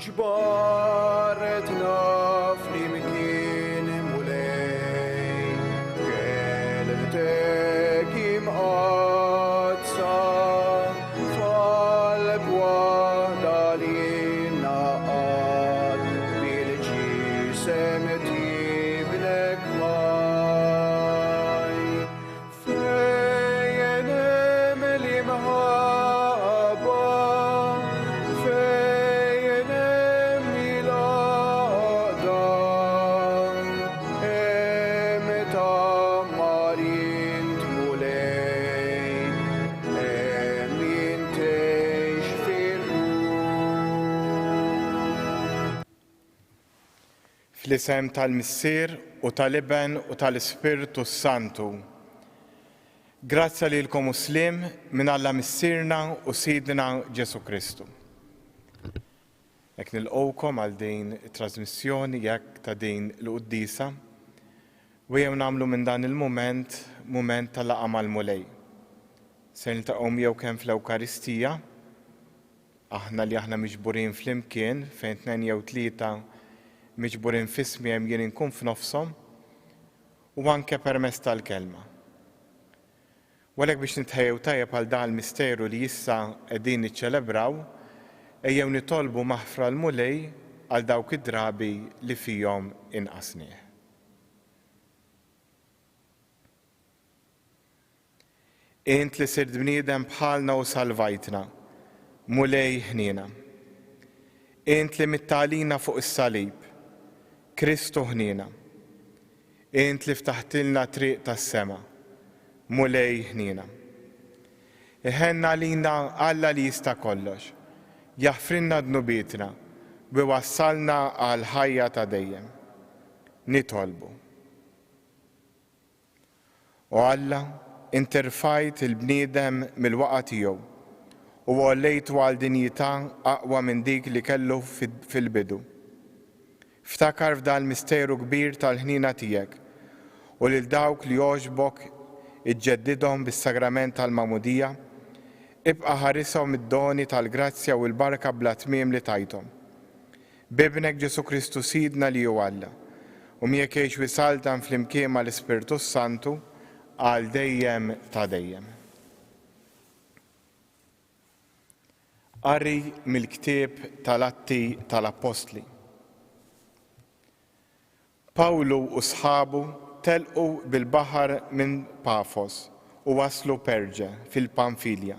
ġbartna flimkien mulej, kelmtek imqazza f'qalb waħda li naqad bil-ġisem tibnek maj. Fejn hemm l-imħabba, fejn hemm il-għaqda, hemm tamarin tmulej, hemm jintejx fil-ruħ. Fl-isem tal-Missier u tal-Iben u tal-Ispirtu Santu. Grazza lilkom muslim minn Alla Missierna u Sidna Ġesu Kristu. Jekk nilqgħukom għal din it-trasmissjoni jekk ta' din l-quddisa u jew nagħmlu minn dan il-mument mument tal-laqgħa mal-mulej. Se niltaqgħu miegħu kemm fl-Ewkaristija, aħna li aħna miġburin flimkien fejn tnejn jew tlieta miġburin f'ismi hemm jien inkun f'nofshom u anke permezz tal-kelma. U għalhekk biex nitħejjew tajjeb għal dan il-misteru li issa qegħdin niċċelebraw, ejjew nitolbu maħfra l-mulej għal dawk id-drabi li fihom inqasnieh. Int li sirt bniedem bħalna u salvajtna, mulej ħniena. Int li mittalina fuq is-salib, Kristu ħniena. Int li ftaħtilna triq tas-sema, mulej ħniena. Iħenna lina Alla li jista' kollox, jaħfrinna dnubietna bi wassalna għal ħajja ta' dejjem. Nitolbu. U Alla, inti rfajt il-bniedem mill-waqa' tiegħu u għollejtu għal dinjità aqwa minn dik li kellu fil-bidu. Ftakar f'dan misteru kbir tal-ħnina tiegħek u lil dawk li jogħġbok iġġeddidhom bis-sagrament tal-Magħmudija, ibqa' ħarishom id-doni tal-grazzja u l-barka bla tmiem li tajthom. Bibnek Ġesu Kristu Sidna li hu Alla u miegħek jgħix wisaltan flimkien mal-Ispirtu Santu għal dejjem ta' dejjem. Qari mill-ktieb tal-Atti tal-Apostli. Pawlu u sħabu telqu bil-baħar minn Pafos u waslu Perġe fil-Pamfilja.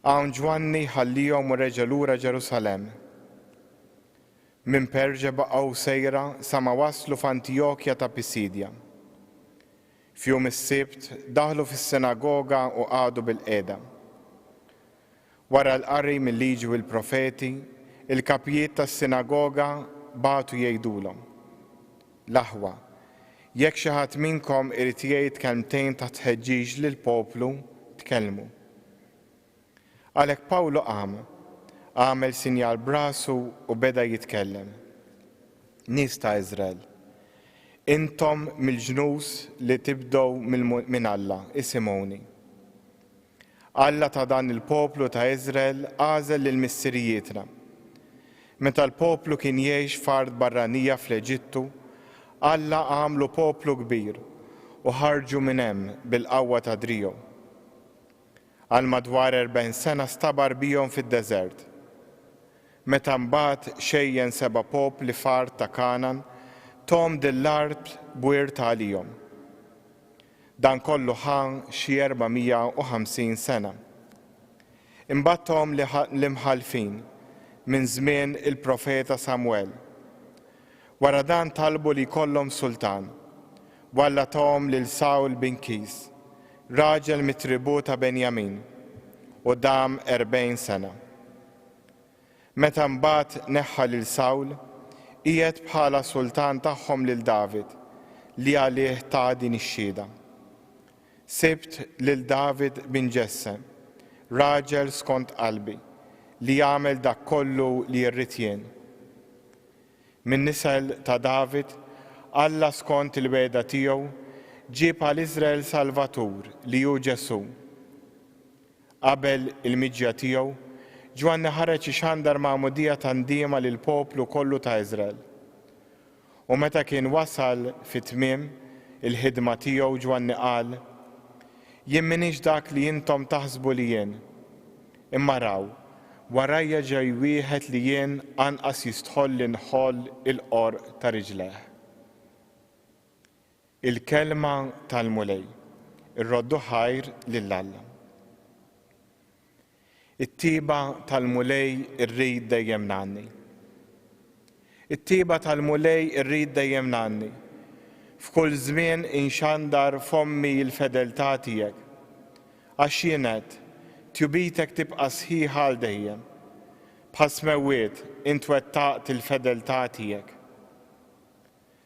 Hawn Ġwanni ħallihom u reġa' lura Ġerusalemm. Minn Perġe baqgħu sejra sa ma waslu f'Antjokja ta' Pisidja. F'jum is-Sibt daħlu fis-sinagoga u qagħdu bil-qiegħda. Wara l-qari mill-liġi u l-profeti, il-kapijiet tas-sinagoga bagħtu jgħidulhom: L-aħwa, jekk xi ħadd minnkom irid jgħid kelmtejn ta' tħeġġiġ lill-poplu, tkellmu. Għalhekk Pawlu għamel sinjal b'rasu u beda jitkellem. Nies ta' Iżrael, intom mill-ġnus li tibdew minn Alla, isimgħuni. Alla ta' dan il-poplu ta' Iżrael għażel lil missirijietna. Meta l-poplu kien jgħix f'art barranija fl-Eġittu, Alla għamlu poplu kbir u ħarġu minn hemm bil-qawwa ta' Drio. Għal madwar 40 sena stabar bihom fid-deżert. Meta mbagħad xejjen 7 popli f'art ta' Kanan, tom dill-art bwirt għalihom. Dan kollu ħan xi 450 sena. Imbagħad tom l-imħalfin minn żmien il-profeta Samwel. Wara dan talbu li jkollhom sultan, walla tom lil Sawl bin Kis, raġel mit-tribu ta' Benjamin, u dam 40 sena. Meta mbagħad neħħa lil Sawl, qiegħed bħala sultan tagħhom lil David li għalih ta' din ix-xhieda. Sibt lil David bin Ġesse, raġel skont qalbi, li jagħmel dak kollu li jirrid jien. Min nisel ta' David, Alla skont il-weda tiegħu ġieb għal Iżrael Salvatur li hu Ġesu. Qabel il-miġja tiegħu Ġwanni ħareġ ixandar ma'mudija tandiema lil poplu kollu ta' Iżrael. U meta kien wasal fit-tmiem il-ħidma tiegħu Ġwanni qal: Jien m'iniex dak li intom taħsbu li jien. Imma raw, warajja ġej wieħed li jien anqas jistħoll li nħoll il-qorq ta' riġleh. Il-kelma tal-mulej, ir-roddu ħajr lill-Alla. It-tiba tal-mulej irrid dejjem nanni. It-tiba tal-mulej irrid dejjem nanni. F'kull żmien inxandar fommi l-fedeltà tiegħek. Għax jien għedt, tjubitek tibqa' sħiħa għal dejjem. Bħal smewwiet intwettaqt il-fedeltà tiegħek.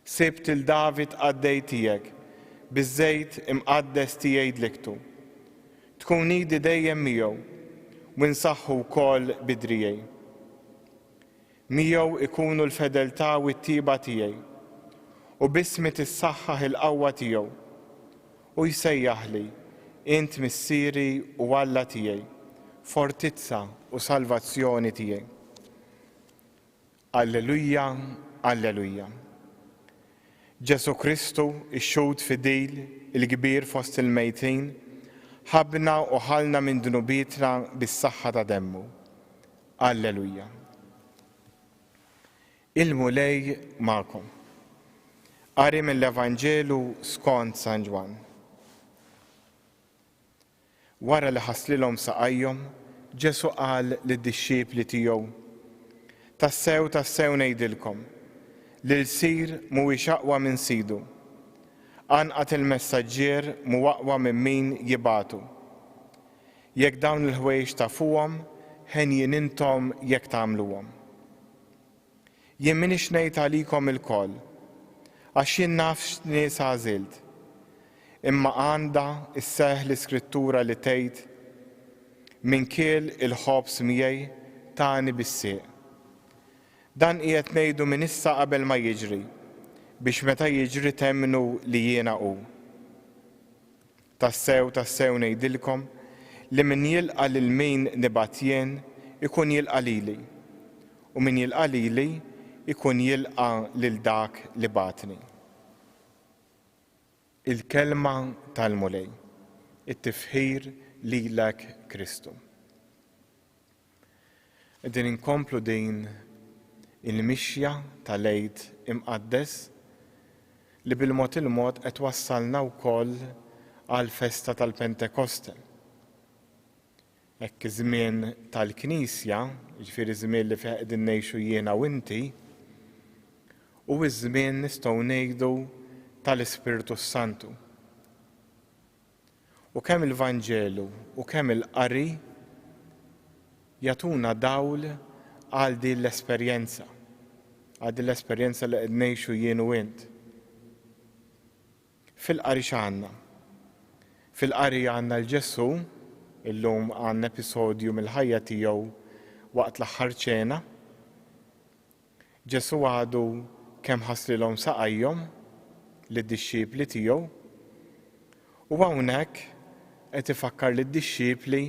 Sibt il-David għaddej tiegħek, biż-żejt imqaddes tiegħi dliktu. Tkun idi dejjem miegħu, u nsaħħu wkoll bidrijej. Miegħu ikunu l-fedeltà u t-tiba tiegħi, u bismi tissaħħaħ il-qawwa tiegħu, u jsejjaħli int missieri u Alla tiegħi, fortizza u salvazzjoni tiegħi. Alleluja, alleluja. Ġesu Kristu, ix-xhud fidil, il-kbir fost il-mejtin, ħabna u ħalna minn dnubietna bis-saħħa ta' demmu. Alleluja. Il-mulej magħkom. Qari mill-Evanġelu skont San Ġwan. Wara li ħaslilhom saqajhom, Ġesu qal lid-dixxiepli tiegħu: Tassew ngħidilkom li l-sir mhuwiex aqwa minn sidu. Anqat il-messaġġier mhu aqwa minn min jibgħatu. Jekk dawn il-ħwejjeġ tafuhom, ħenjin intom jekk tagħmluhom. Jien m'iniex ngħid għalikom ilkoll, għax jien naf x'nies għażilt. Imma għandha isseħħ l-Iskrittura li tgħid: Min kiel il-ħobs miegħi tani bis-sieq. Dan qiegħed ngħidu minn issa qabel ma jiġri, biex meta jiġri temmnu li jiena hu. Tassew ngħidilkom li min jilqa' lil min nibgħat jien ikun jilqa' lili, u min jilqa' lili ikun jilqa' lil dak li bagħatni. Il-kelma tal-mulej, it-tifħir lilek Kristu. Qegħdin inkomplu din il-mixja tal-Għid imqaddes li bil-mod il-mod qed wassalna wkoll għall-festa tal-Pentekoste. Hekk iż-żmien tal-Knisja, jiġifieri żmien li fih qegħdin ngħixu jiena u inti, u ż-żmien nistgħu ngħidu tal-Ispiritu Santu. U kemm il-Vanġelu u kemm il-qari jagħtuna dawl għal din l-esperjenza, li qed ngħixu jien u int. Fil-qari x'għandna? Fil-qari għandna l-Ġesu, illum għandna episodju mill-ħajja tiegħu waqt l-aħħar ċena. Ġesu għadu kemm ħasslilhom saqajhom lid-dixxiepli tiegħu, u hawnhekk qed ifakkar lid-dixxiepli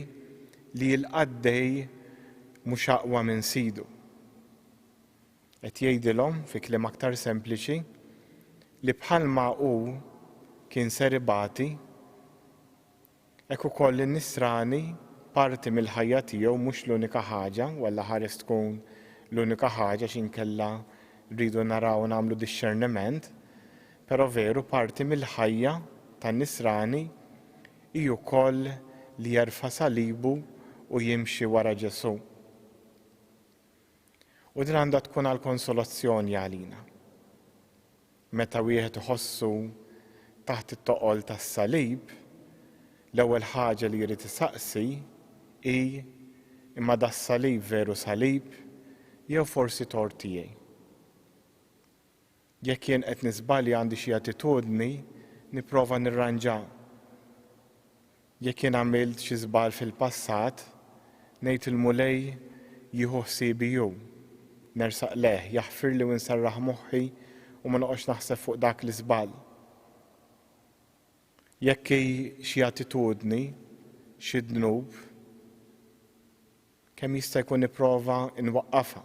li l-qaddej mhux aqwa minn sidu. Qed jgħidilhom fi kliem aktar sempliċi li bħalma hu kien ser ibati, hekk ukoll in-nisrani parti mill-ħajja tiegħu mhux l-unika ħaġa, walla ħares tkun l-unika ħaġa x'inkella rridu naraw nagħmlu discerniment, però veru parti mill-ħajja tan-nisrani hi wkoll li jerfa' salibu u jimxi wara Ġesu. U din għandha tkun għal konsolazzjoni għalina. Meta wieħed iħossu taħt it-toqol tas-salib, l-ewwel ħaġa li jrid isaqsi hi imma das-salib veru salib jew forsi tort tiegħi. Jekk jien qed nisballi għandi xi attitudni, nipprova nirranġa. Jekk jien għamilt xi żball fil-passat, ngħid il-mulej jieħu ħsiebi hu. Nersaq leh, jaħfirli u nsarraħ moħħi u ma noqgħodx naħseb fuq dak l-iżball. Jekk hi xi attitudni, xi dnub, kemm jista' jkun nipprova nwaqqafha.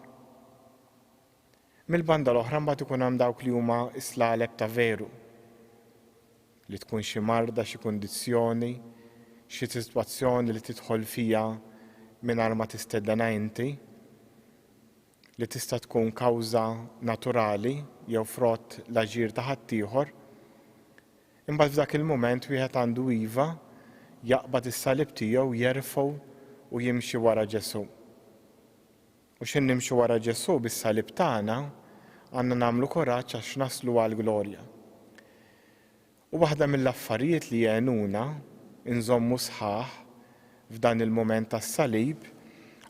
Mill-banda l-oħra mbagħad ikun hemm dawk li huma islaleb ta' veru, li tkun xi marda, xi kundizzjoni, xi sitwazzjoni li tidħol fiha mingħajr ma tisteddenha inti, li tista' tkun kawża naturali jew frott l-aġir ta' ħaddieħor, imbagħad f'dak il-mument wieħed għandu iva jaqbad is-salib tiegħu jerfgħu u jimxi wara Ġesu. U x'in nimxu wara Ġesu bis-salib tagħna għandna nagħmlu kuraġġ għax naslu għall-glorja. U waħda mill-affarijiet li jgħinuna inżommu sħaħ f'dan il-mument tas-salib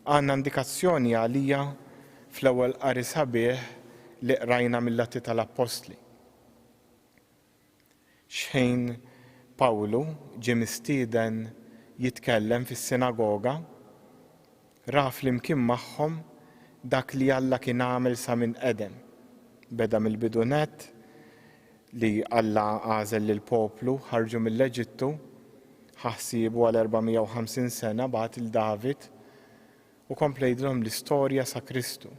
għandna indikazzjoni għalija fl-ewwel qari sabiħ li qrajna mill-Atti tal-Apostli. Xejn Pawlu ġie mistieden jitkellem fis-sinagoga, ra flimkien magħhom dak li Alla kien għamel sa minn Eden. Beda mill-bidunet li Alla għażel lill-poplu ħarġu mill-Eġittu, ħaħsibu għal 450 sena bagħad il-David u komplejdilhom l-istorja sa Kristu.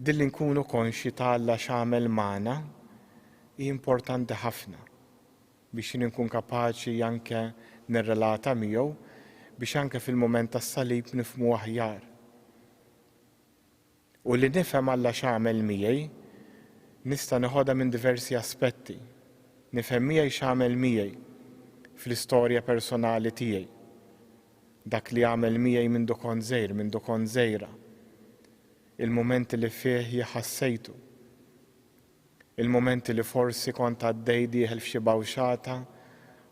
Din li nkunu konxi ta' Alla x'għamel magħna hi importanti ħafna biex nkun kapaċi anke nirrelata miegħu biex anke fil-mument tas-salib nifhmu aħjar. U li nifhem Alla x'għamel miegħi nista' nieħodha minn diversi aspetti. Nifhem miegħi x'għamel miegħi fl-istorja personali tiegħi. Dak li għamel miegħi minn kont żgħir, minn kont żgħira. Il-mumenti li fih ħassejtu. Il-momenti li forsi kont għaddej dieħel f'xi bawxata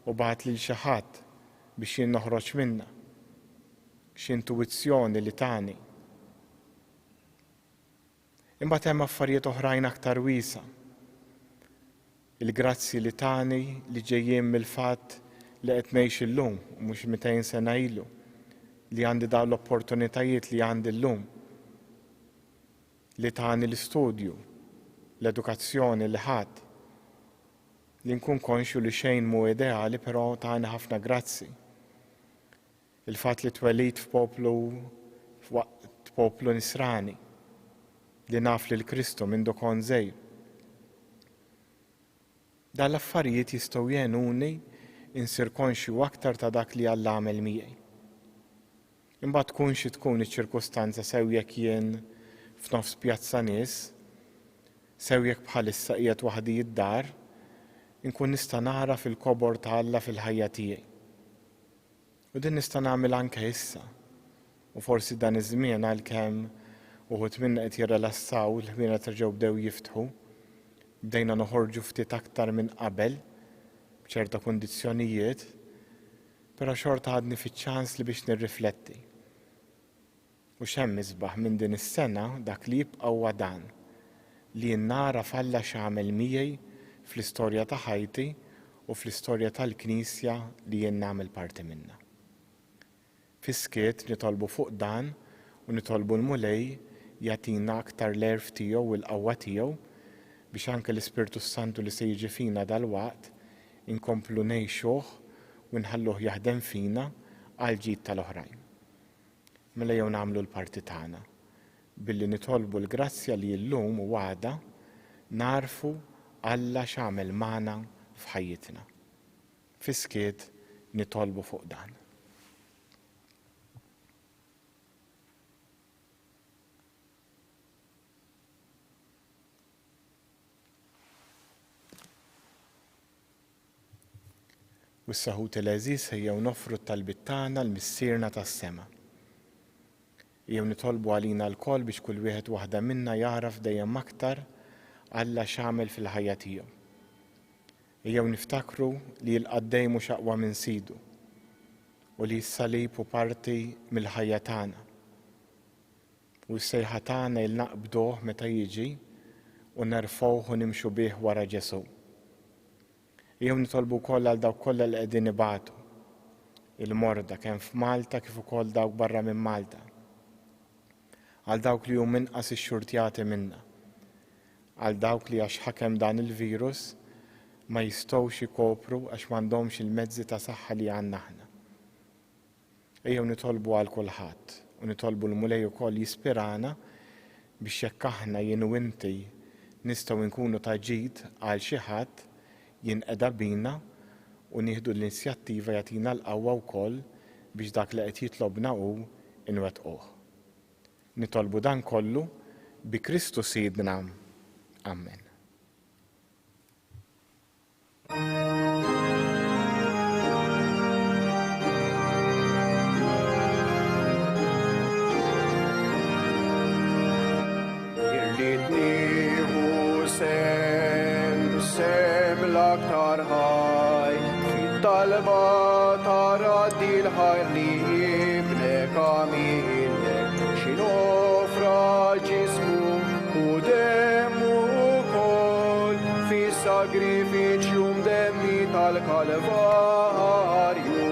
u bagħat lil xi ħadd biex jien noħroġ minnha. Xi intuwizzjoni li tani. Imbagħad hemm affarijiet oħrajn aktar wiesa. Il-grazzi li tani li ġejjin mill-fatt li qed ngħix illum u mhux 200 sena ilu, li għandi dawn l-opportunitajiet li għandi llum, li tani l-istudju, l-edukazzjoni li ħadd, li nkun konxju li xejn mhu ideali però tani ħafna grazzi. Il-fatt li twellit f'waqt poplu nisrani, li naf lil Kristu minn kont żgħir. Dan l-affarijiet jistgħu jgħinuni insir konxju aktar ta' dak li Alla għamel miegħi. Imbagħad tkun xi tkun iċ-ċirkustanza sew jekk jien f'nofs pjazza nies, sew jekk bħalissa qiegħed waħdi id-dar, inkun nista' nara fil-kobor ta' Alla fil-ħajja tiegħi. U din nista' nagħmel anke issa. U forsi dan iż-żmien għalkemm uħud minna qed jirrelassaw il-ħwienet terġgħu bdew jiftħu, bdejna noħorġu ftit aktar minn qabel b'ċerta kundizzjonijiet, però xorta għadni fiċ-ċans li biex nirrifletti. U x'hemm isbaħ minn din is-sena dak li jibqa' huwa dan li nara f'Alla x'għamel miegħi fl-istorja ta' ħajti u fl-istorja tal-Knisja li jien nagħmel parti minnha. Fiskiet nitolbu fuq dan u nitolbu l-Mulej jagħtina aktar l-erf tiegħu u l-qawwa tiegħu biex anke l-Ispirtu Santu li se jiġi fina dalwaqt inkomplu ngħixuh u nħalluh jaħdem fina għal ġid tal-oħrajn. Mela jew nagħmlu l-parti tagħna billi nitolbu l-grazzja li llum u għada narfu Alla x'għamel magħna f'ħajjitna. Fiskiet nitolbu fuq dan. U s-saħut il-għażiż ejjew nofru t-talbit tagħna l-missierna tas-sema. Jew nitolbu għalina l-koll biex kull wieħed waħda minna jaraf dejjem aktar Alla x'għamel fil-ħajja tiegħu. Jew niftakru li l-qaddej mhux aqwa minn sidu u li s-salib hu parti mill-ħajja tagħna. U s-sejħa tagħna il naqbduh meta jiġi u nerfgħuh u nimxu bih wara Ġesu. Jew nitolbu wkoll għal dawk kollha li qegħdin ibatu, il-morda kemm f'Malta kif ukoll dawk barra minn Malta. Għal dawk li huma inqas ixxurtjati minnha. Għal dawk li għax ħakem dan il-virus ma jistgħux ikopru għax m'għandhomx il-mezzi ta' saħħa li għandna aħna. Ejjew nitolbu għal kulħadd u nitolbu l-mulej ukoll jispirana biex jekk aħna jien u inti nistgħu nkunu ta' ġid għal xi ħadd jinqeda bina u nieħdu l-inizjattiva jagħtina l-qawwa wkoll biex dak li qed jitlobna hu inwettquh. Nitolbu dan kollu bi Kristu Sidna. Amen. Sem l-aktar ħaj, fit-talba tara dil-ħajr li jibnek għamilek, xinofra ġismu u demmu kol, fi sagrifiċju mdemmi tal-Kalvarju.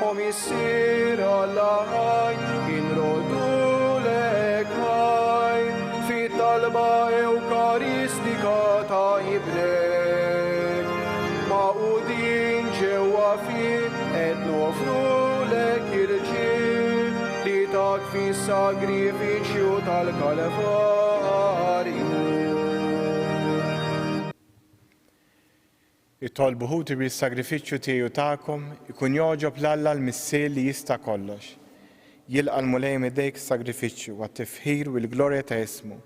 O missir Allahaj, inrodulek ħaj, fit-talba eukaristika ta' jiblek, ma' u din ġewa fit et nofru lek irġil li tak fi sagrifiċju tal-Kalvarju. Itolbu ħuti bis-sagrifiċċju tiegħu tagħkom ikun joġob l-Alla l-missier li jista' kollox. Jilqa' l-mulej midejk sagrifiċċju għat-tifħir u l-glorja ta' ismu,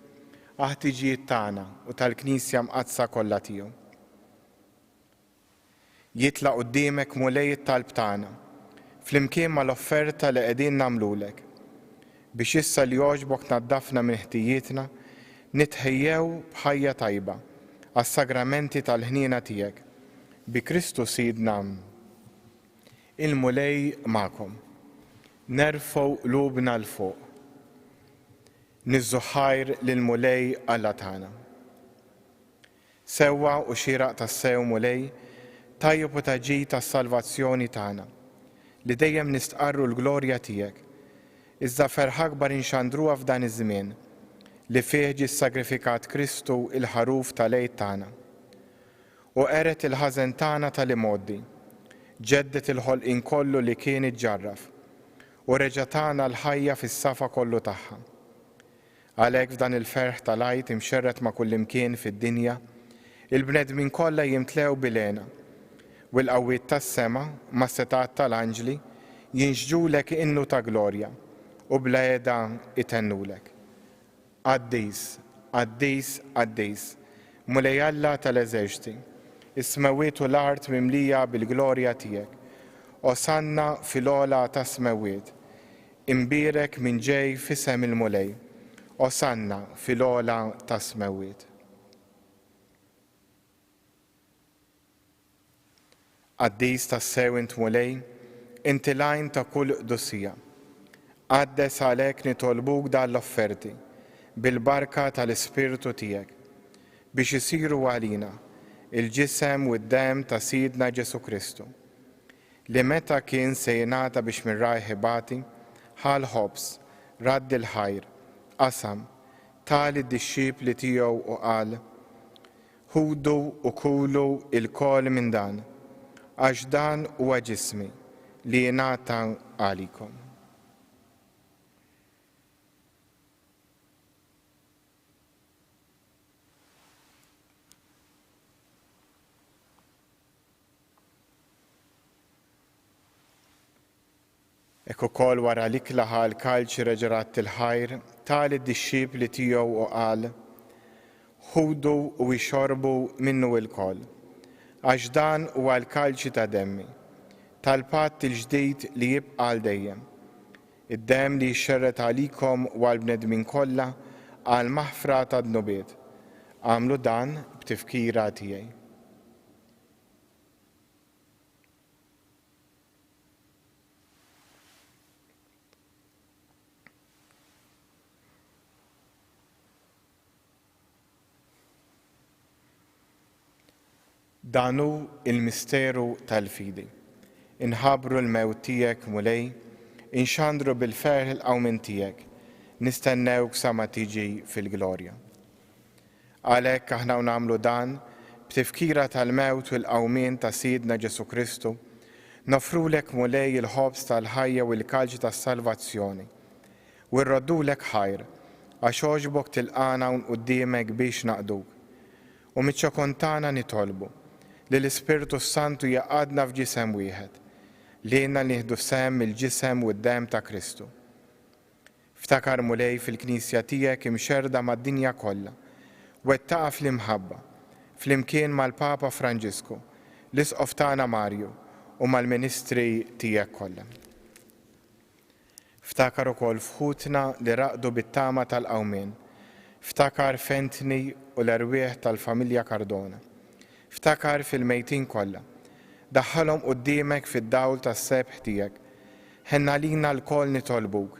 ħtiġijiet tagħna u tal-Knisja mqazza kollha tiegħu. Jitlaq quddiemek mulej it-talb tagħna flimkien mal-offerta li qegħdin nagħmlulek biex issa li jogħġbok naddafna minn ħtijietna nitħejjew b'ħajja tajba għas-sagramenti tal-ħniena tiegħek bi Kristu Sidna. Il-mulej magħkom. Nerfgħu qlubna l fuq. Nizzuħajr lil-mulej Alla tagħna. Sewwa u xieraq tas-sew mulej tajjeb u ta' ġid tas-salvazzjoni tagħna li dejjem nistqarru l-glorja tiegħek. Iżda ferħ akbar inxandruha f'dan iż-żmien li fih ġie sagrifikat Kristu il-ħaruf tal-għid tagħna. U qeret il-ħażen tagħna tal-imoddi, ġeddet il-ħolqien kollu li kien iġġarraf u reġa' tagħna l-ħajja fis-safa kollu tagħha. Għalhekk f'dan il-ferħ tal-għid imxerret ma' kull imkien fid-dinja, il-bnedmin kollha jimtlew bilena u l-qawwiet tas-sema ma' setat tal-anġli jinxġulek innu ta' glorja u bla qiegħda itennulek. Qaddis, qaddis, qaddis, mulej Alla tal-eżerċiti, is-smawiet u l-art mimlija bil-glorja tiegħek, osanna fil-ola ta' smawiet, imbierek minn ġej f'isem il-mulej, osanna fil-ola ta' smawiet. Qaddis tas-sew int mulej, inti lajn ta' kull qdussija. Qaddes għalhekk nitolbuk dan l-offerti bil-barka tal-Ispirtu tiegħek biex isiru għalina il-ġisem u d-dem ta' Sidna Ġesu Kristu li meta kien se jingħata biex minn rajħibati ħal ħobs radd il-ħajr qasam tali d-dixxipli tiegħu u qal ħudu u kulu il-kol minn dan għax dan huwa ġismi li jingħata għalikom. Ekk ukoll wara li klaħa l-kalċ reġerat il-ħajr tali d-dixxipli tiegħu u qal ħudu u jxorbu minnu l-koll għax dan huwa l-kalċi ta' demmi tal-patt il-ġdid li jibqa' għal dejjem. Id-demm li jxerret għalikom u għall-bnedmin kollha għal maħfra ta' dnubiet. Għamlu dan b'tifkira tiegħi. Danu il-misteru tal-fidi. Inħabru l-mewt tiegħek mulej, inxandru bil-ferħ il-qawmin tiegħek, nistennewk sa ma tiġi fil-glorja. Għalhekk aħna nagħmlu dan b'tifkira tal-mewt u l-qawmin ta' Sidna Ġesu Kristu, Nofrulek mulej il-ħobs tal-ħajja u l-kalġi tas-salvazzjoni. U rroddulek ħajr, għax oġbok tilqana un qudiemek biex naqduk. U miċ-ċokontana nitolbu li l-Ispiritu Santu jaqadna f'ġisem wieħed, li jenna nieħdu sem il-ġisem u d-dem ta' Kristu. Ftakar mulej fil-Knisja tiegħek imxerda mad-dinja kollha, wettaqa fl-imħabba, fl-imkien mal-Papa Franġisku, l-Isqof tagħna Marju u mal-Ministri tiegħek kollha. Ftakar ukoll fħutna li raqdu bit-tama tal-qawmien, ftakar Fentni u l-erwieħ tal-familja Cardona. Ftakar fil-mejtin kollha, daħħalhom quddiemek fid-dawl tas-sebħ tiegħek. Ħenna lina l-koll nitolbuk,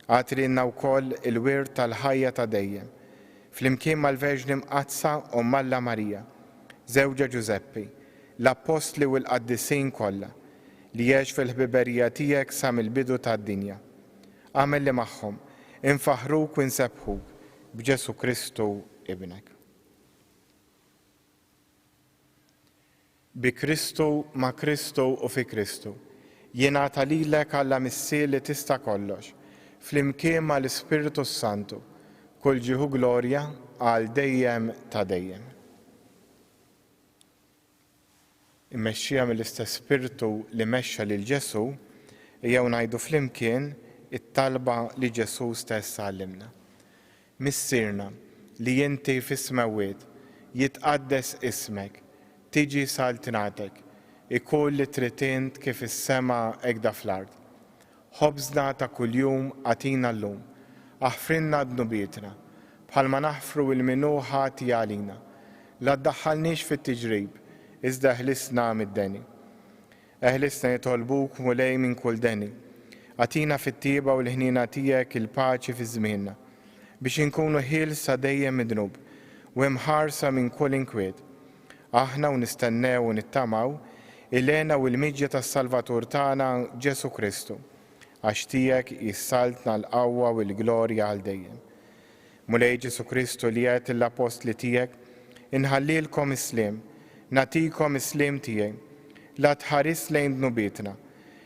għatrilna wkoll il-wirt tal-ħajja ta' dejjem, flimkien mal-Verġni Mqazza u Malla Marija, żewġa Ġuseppi, l-Apostli u l-Qaddisin kollha, li jgħix fil-ħbiberija tiegħek sa mill-bidu tad-dinja. Għamel li magħhom, infaħruk u nsebħuk b'Ġesu Kristu ibnek. Bi Kristu, ma' Kristu u fi Kristu, jingħata lilek Alla missier li tista' kollox, flimkien mal-Ispiritu Santu, kull ġieħu glorja għal dejjem ta' dejjem. Immexxija mill-istess Spiritu li mexxa lil Ġesu, jew ngħidu flimkien it-talba li Ġesu stess għallimna. Missirna li inti fis-smawiet jitqaddes ismek, tiġi saltinatek, ikun li trid int kif is-sema hekk fl-ard. Ħobżna ta' kuljum għatina llum, aħfrinna d-nubietna, bħalma naħfru il-minuħa għalina, la ddaħħalniex fit-tiġrib, iżda ħlisna mid-deni. Eħlisna jitolbuk mulej minn kull deni, għatina fit-tieba u l-ħnina tiegħek il-paċi fi żmienna, biex inkunu ħielsa dejjem midnub u imħarsa minn kull inkwiet. Aħna u nistennew u nittamaw il-għena u l-miġja tas-Salvatur tagħna Ġesu Kristu, għax tiegħek jissaltna l-qawwa u l-glorja għal dejjem. Mulej Ġesu Kristu li għedt l-apostli tiegħek, inħallilkom islim, natikom islim tiegħi, la tħares lejn dnubietna,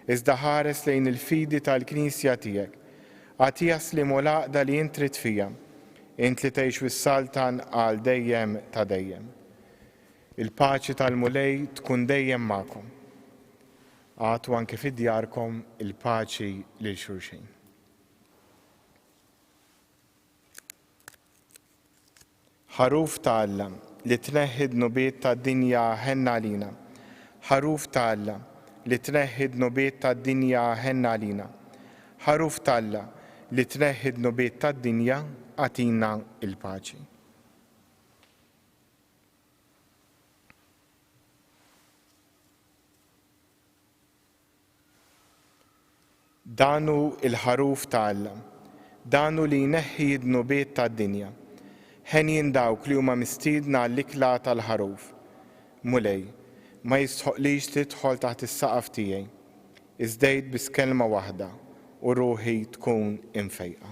iżda ħares lejn il-fidi tal-Knisja tiegħek, għati jaslim u laqda li int trid fija, int li tgħix fis-saltan għal dejjem ta' dejjem. Il-paċi tal-mulej tkun dejjem magħkom. Għatu anke fid-djarkom il-paċi lil xulxin. Ħaruf ta' Alla li tneħħi d-nubiet tad-dinja ħenna għalina. Ħaruf ta' Alla li tneħħi d-nubiet tad-dinja ħenna għalina. Ħaruf ta' Alla li tneħħi d-nubiet tad-dinja għatina il-paċi. Danu il-ħaruf ta' Alla, danu li jneħħi d-nubiet tad-dinja. Ħen jindawk li huma mistiedna l-ikla tal-ħaruf. Mulej, ma jistħoqlix tidħol taħt is-saqaf tiegħi, iżdejt bis kelma waħda u ruħi tkun imfejqa.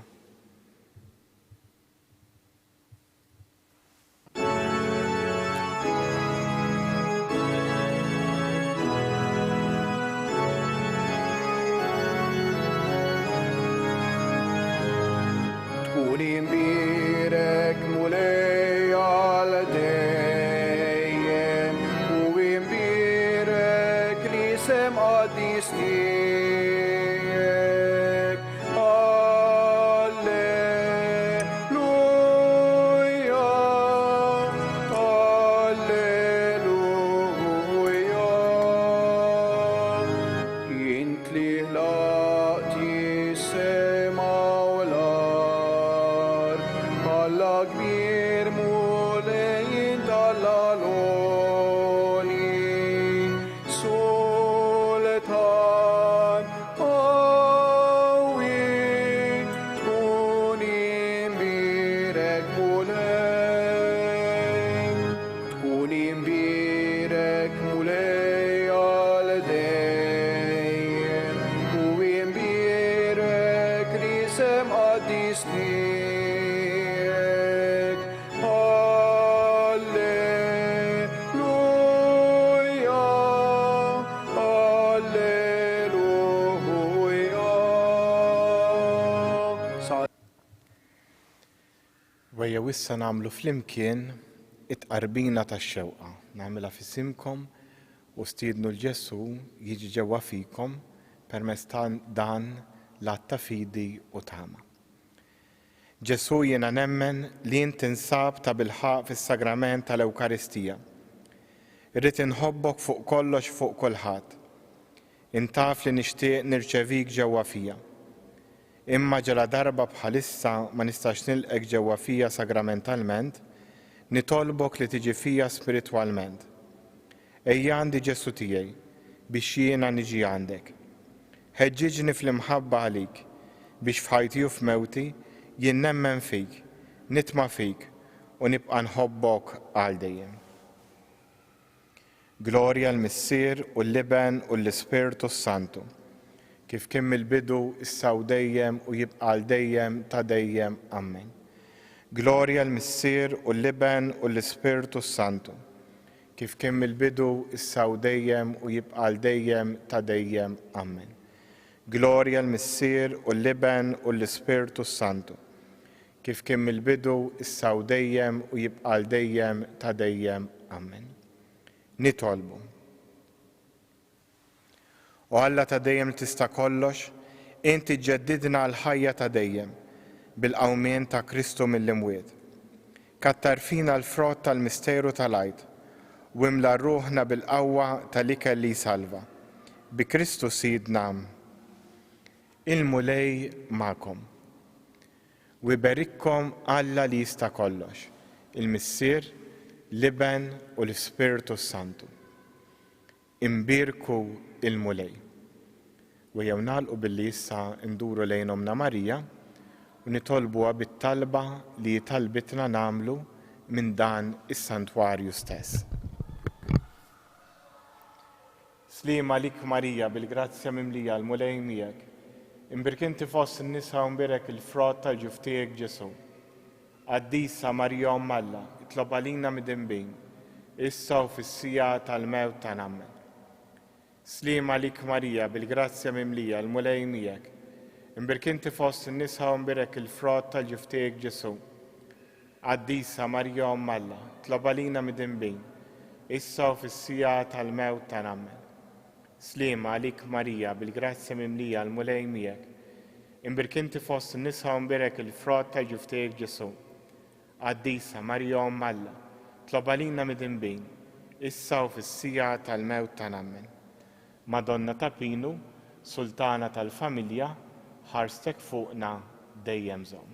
Imbirek mulej għal dejjem u imbirek li sem qaddis tiegħek. Alleluja, alleluja. Int li ħlaqti s-sema u l-ard, Alla kbir mulej tal-għaloni, sultan qawwi, tkun imbirek mulej, tkun imbirek mulej għal dejjem u imbirek li sem qaddis Alleluja, alleluja. Wejja wissa namlu flimkien it-qarbina tax-xewqa. Nagħmilha fisimkom u stiednu l-Ġesu jiġi ġewwa fikom permezz ta' dan l-att ta' fidi u tama. Ġesu jiena nemmen li inti nsab ta' bilħaq fis-sagrament tal-Ewkaristija. Irrid inħobbok fuq kollox fuq kulħadd. Intaf li nixtieq nirċevik ġewwa fija. Imma ġala darba bħalissa ma nistax nilqek ġewwa fija sagramentalment, nitolbok li tiġi fija spiritwalment. Ejja għandi Ġesu tiegħi biex jiena niġi għandek. Ħeġġiġni fl-imħabba għalik biex f'ħajti u f'mewti jien nemmen fik, nitma' fik u nibqa' nħobbok għal dejjem. Glorja l-Missier u l-Liben u l-Ispirtu Santu, kif kien mill-bidu issa u dejjem u jibqa' għal dejjem ta' dejjem. Amen. Glorja l-Missier u l-Liben u l-Ispirtu Santu, kif kien mill-bidu issa u dejjem u jibqa' għal dejjem ta' dejjem. Amen. Glorja l-Missier u l-Liben u l-Ispirtu Santu, kif kien mill-bidu issa u dejjem u jibqa' għal dejjem ta' dejjem. Amen. Nitolbu. U Alla ta' dejjem tista' kollox, inti ġeddidna l-ħajja ta' dejjem bil-qawmien ta' Kristu mill-imwiet. Kattar fina l-frott tal-misteru tal-għajt u imla ruħna bil-qawwa tal-ikel li salva. Bi Kristu sidna. Il-mulej ma'kom. U iberikkom Alla li jista' kollox, il-Missier, Liben u l-Ispirtu Santu. Imbirku il-mulej. U jew nagħlqu billi issa nduru lejn Omna Marija u nitolbuha bit-talba li talbitna nagħmlu minn dan is-santwarju stess. Slima lik Marija bil-grazzja mimlija l-mulej miegħek. Imbirkinti fost in-nisa u mbirek il-frott tal-ġuf tiegħek Ġesu. Qaddisa Marija Omm Alla, itlob għalina mid-dinbin, issa u fis-sija tal-mewt ta' nammen. Slima lik Marija bil-grazzja mimlija l-mulej miegħek. Imbirkinti fost in-nisa u mbirek il-frott tal-ġuf tiegħek Ġesu. Qaddisa Marija Omm Alla, itlob għalina mid-dinbin, issa u fis-sija tal-mewt ta' nammen. Slima lik Marija bil-grazzja mimlija l-mulej miegħek. Imbirkinti fost in-nisa u mbirek il-frott tal-ġuf tiegħek Ġesu. Qaddisa Marija Omm Alla, itlob għalina mid-dinbin, issa u fis-sija tal-mewt ta' nammen. Madonna ta' Pinu, Sultana tal-Familja, ħarstek fuqna dejjem żomm.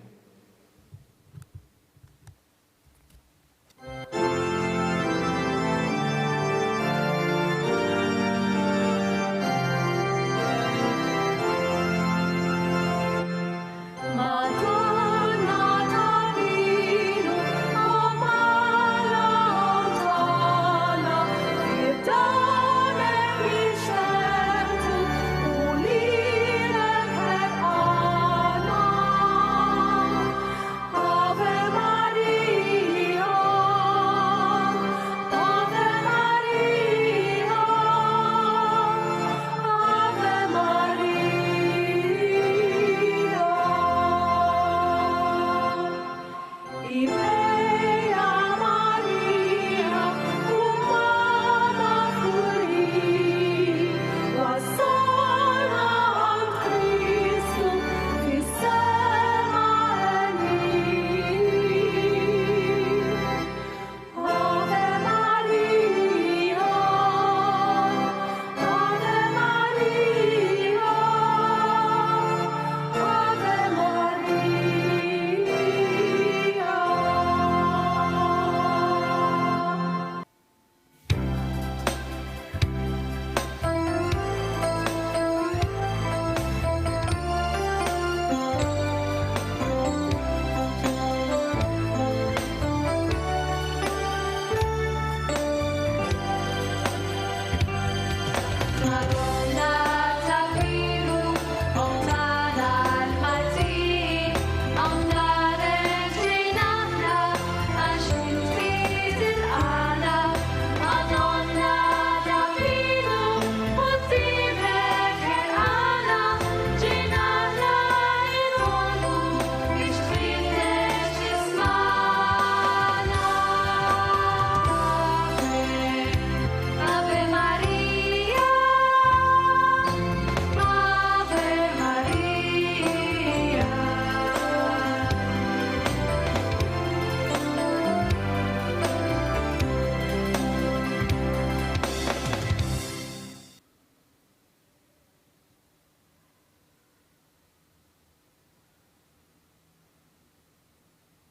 Madonna